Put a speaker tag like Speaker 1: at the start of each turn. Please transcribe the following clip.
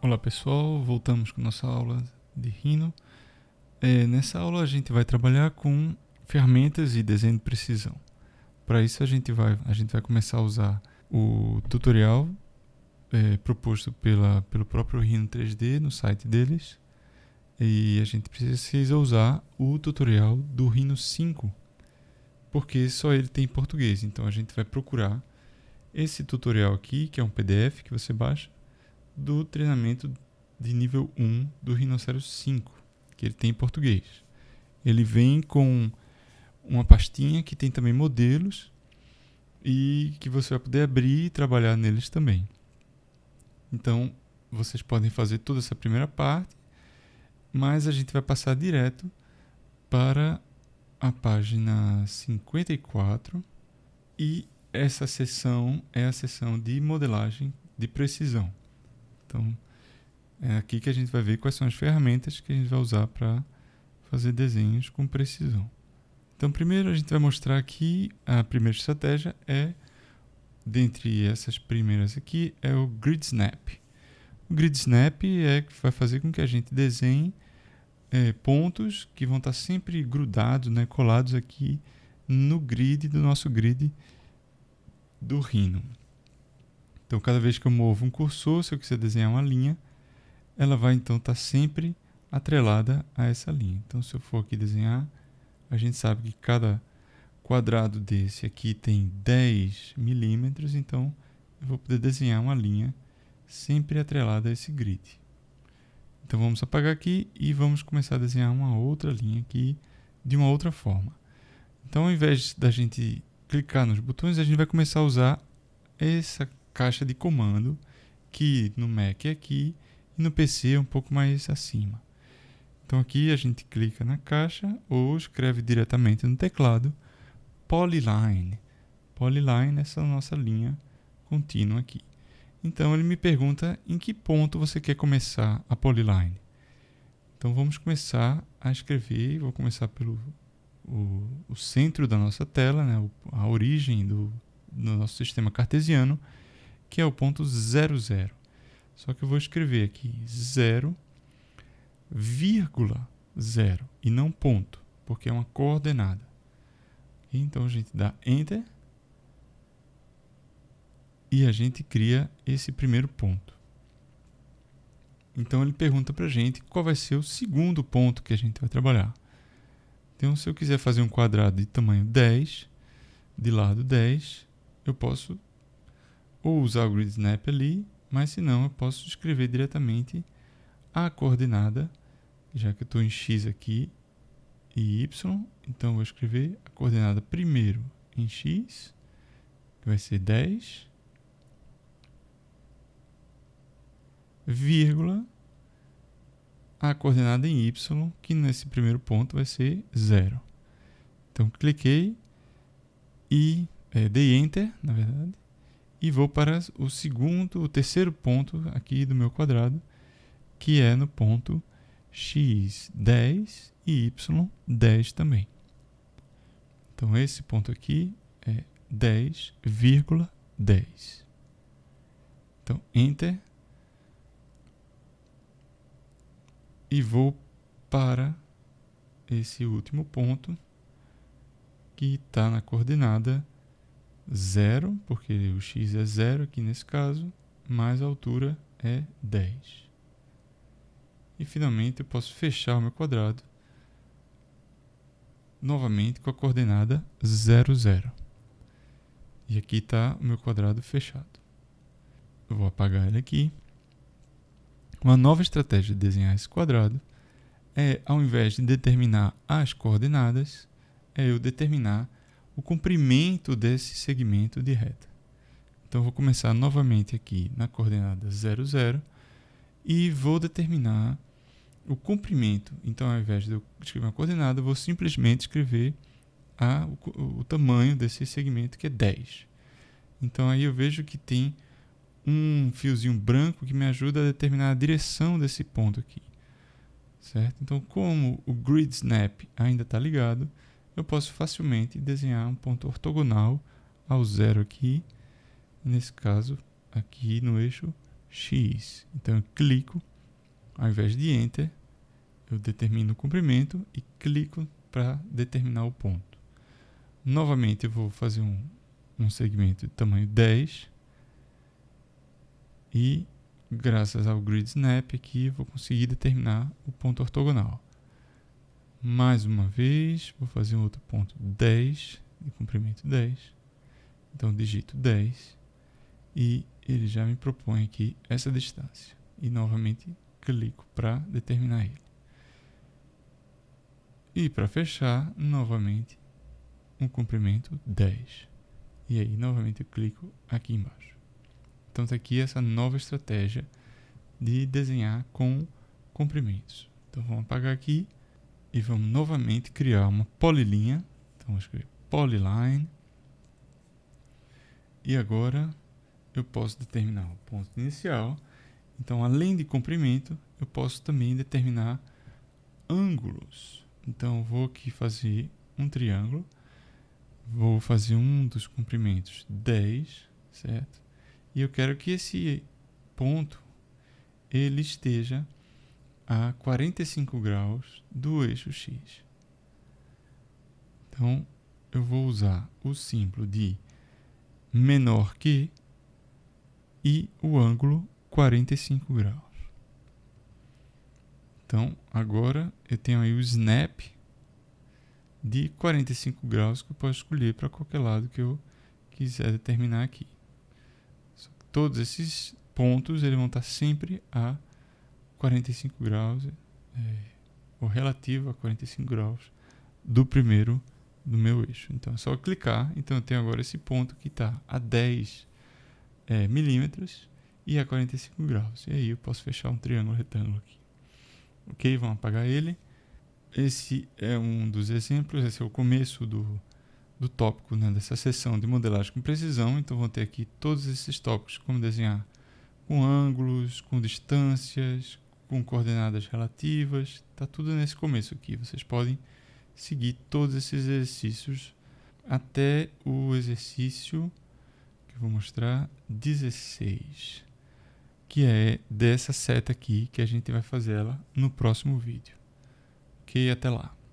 Speaker 1: Olá pessoal, voltamos com nossa aula de Rhino. Nessa aula a gente vai trabalhar com ferramentas e desenho de precisão. Para isso a gente vai começar a usar o tutorial proposto pelo próprio Rhino 3D no site deles. E a gente precisa usar o tutorial do Rhino 5, porque só ele tem em português. Então a gente vai procurar esse tutorial aqui, que é um PDF que você baixa, do treinamento de nível 1 do Rhinoceros 5, que ele tem em português. Ele vem com uma pastinha que tem também modelos e que você vai poder abrir e trabalhar neles também. Então, vocês podem fazer toda essa primeira parte, mas a gente vai passar direto para a página 54 e essa seção é a seção de modelagem de precisão. Então, é aqui que a gente vai ver quais são as ferramentas que a gente vai usar para fazer desenhos com precisão. Então, primeiro a gente vai mostrar aqui a primeira estratégia dentre essas primeiras aqui, é o Grid Snap. O Grid Snap vai fazer com que a gente desenhe pontos que vão estar sempre grudados, colados aqui no grid do nosso grid do Rhino. Então, cada vez que eu movo um cursor, se eu quiser desenhar uma linha, ela vai então estar sempre atrelada a essa linha. Então, se eu for aqui desenhar, a gente sabe que cada quadrado desse aqui tem 10 milímetros, então eu vou poder desenhar uma linha sempre atrelada a esse grid. Então, vamos apagar aqui e vamos começar a desenhar uma outra linha aqui de uma outra forma. Então, ao invés da gente clicar nos botões, a gente vai começar a usar essa caixa de comando, que no Mac é aqui e no PC é um pouco mais acima. Então aqui a gente clica na caixa ou escreve diretamente no teclado Polyline. Polyline, essa é a nossa linha contínua aqui. Então ele me pergunta em que ponto você quer começar a Polyline. Então vamos começar a escrever, vou começar pelo o centro da nossa tela, a origem do nosso sistema cartesiano, que é o ponto 0, 0. Só que eu vou escrever aqui 0,0 e não ponto, porque é uma coordenada. Então a gente dá Enter e a gente cria esse primeiro ponto. Então ele pergunta para a gente qual vai ser o segundo ponto que a gente vai trabalhar. Então, se eu quiser fazer um quadrado de tamanho 10, de lado 10, eu posso ou usar o Grid Snap ali, mas se não, eu posso escrever diretamente a coordenada, já que eu estou em X aqui e Y, então eu vou escrever a coordenada primeiro em X, que vai ser 10, vírgula, a coordenada em Y, que nesse primeiro ponto vai ser 0. Então, cliquei e dei Enter, na verdade, e vou para o terceiro ponto aqui do meu quadrado, que é no ponto X, 10 e Y, 10 também. Então, esse ponto aqui é 10,10. Então, Enter. E vou para esse último ponto, que está na coordenada 0, porque o x é 0 aqui nesse caso, mais a altura é 10. E finalmente eu posso fechar o meu quadrado novamente com a coordenada 0, 0. E aqui está o meu quadrado fechado. Eu vou apagar ele aqui. Uma nova estratégia de desenhar esse quadrado é, ao invés de determinar as coordenadas, eu determinar o comprimento desse segmento de reta. Então, eu vou começar novamente aqui na coordenada 0, 0 e vou determinar o comprimento. Então, ao invés de eu escrever uma coordenada, eu vou simplesmente escrever o tamanho desse segmento, que é 10. Então, aí eu vejo que tem um fiozinho branco que me ajuda a determinar a direção desse ponto aqui, certo? Então, como o Grid Snap ainda está ligado, eu posso facilmente desenhar um ponto ortogonal ao 0 aqui, nesse caso, aqui no eixo x. Então eu clico, ao invés de Enter, eu determino o comprimento e clico para determinar o ponto. Novamente eu vou fazer um segmento de tamanho 10 e graças ao Grid Snap aqui eu vou conseguir determinar o ponto ortogonal. Mais uma vez, vou fazer um outro ponto 10, de comprimento 10. Então digito 10 e ele já me propõe aqui essa distância. E novamente clico para determinar ele. E para fechar, novamente, um comprimento 10. E aí, novamente, eu clico aqui embaixo. Então, está aqui essa nova estratégia de desenhar com comprimentos. Então, vamos apagar aqui e vamos novamente criar uma polilinha. Então, vou escrever polyline. E agora, eu posso determinar o ponto inicial. Então, além de comprimento, eu posso também determinar ângulos. Então, vou aqui fazer um triângulo. Vou fazer um dos comprimentos 10, certo? E eu quero que esse ponto ele esteja a 45 graus do eixo X. Então, eu vou usar o símbolo de menor que e o ângulo 45 graus. Então, agora eu tenho aí o snap de 45 graus que eu posso escolher para qualquer lado que eu quiser determinar aqui. Todos esses pontos eles vão estar sempre a 45 graus, ou relativo a 45 graus do meu eixo. Então é só clicar. Então eu tenho agora esse ponto que está a 10 milímetros e a 45 graus. E aí eu posso fechar um triângulo retângulo aqui. Ok, vamos apagar ele. Esse é um dos exemplos, esse é o começo do tópico, né, dessa sessão de modelagem com precisão. Então vou ter aqui todos esses tópicos, como desenhar com ângulos, com distâncias, com coordenadas relativas. Está tudo nesse começo aqui. Vocês podem seguir todos esses exercícios até o exercício que eu vou mostrar 16, que é dessa seta aqui, que a gente vai fazer ela no próximo vídeo. Ok, até lá.